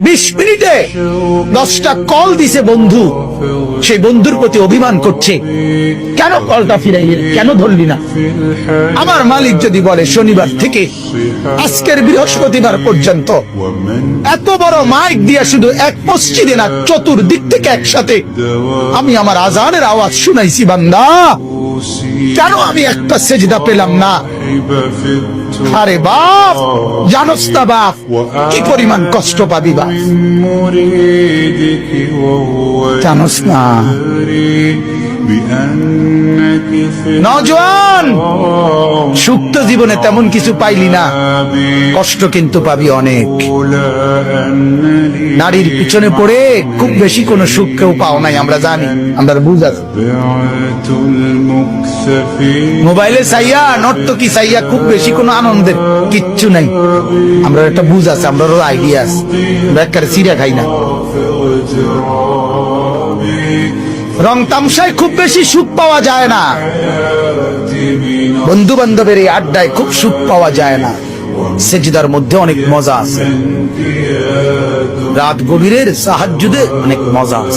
20 মিনিটে 10টা কল দিছে বন্ধু, সেই বন্ধুর প্রতি অভিমান করছে, কেন কলটা ফিরাইলি, কেন ধরলি না? আমার মালিক যদি বলে শনিবার থেকে আজকের বৃহস্পতিবার পর্যন্ত এত বড় মাইক দিয়া শুধু এক মসজিদে না, চতুর্দিক থেকে একসাথে আমি আমার আজানের আওয়াজ শুনাইছি, বান্দা কেন আমি একটা সেজদা পেলাম না? আরে বাপ, জানোস না বাপ কি পরিমাণ কষ্ট পাবি বাপ, জানোস না? নওজোয়ান, সুখ তো জীবনে তেমন কিছু পাইলি না, কষ্ট কিন্তু পাবি অনেক। নারীর পিছনে পড়ে খুব বেশি কোনো সুখ কেউ পাও নাই, আমরা জানি, আমরা বুঝ আছে। মোবাইলে চাইয়া, নর্তকী চাইয়া খুব বেশি কোনো আনন্দের কিচ্ছু নাই, আমরা একটা বুঝ আছে, আমরা আইডিয়া আছে, আমরা একটা সিরিয়া খাই না। রং তামসায় খুব বেশি সুখ পাওয়া যায় না, বন্ধু বান্ধবের এই আড্ডায় খুব সুখ পাওয়া যায় না, সেজদার মধ্যে অনেক মজা আছে, রাত গভীরের তাহাজ্জুদে অনেক মজা আছে।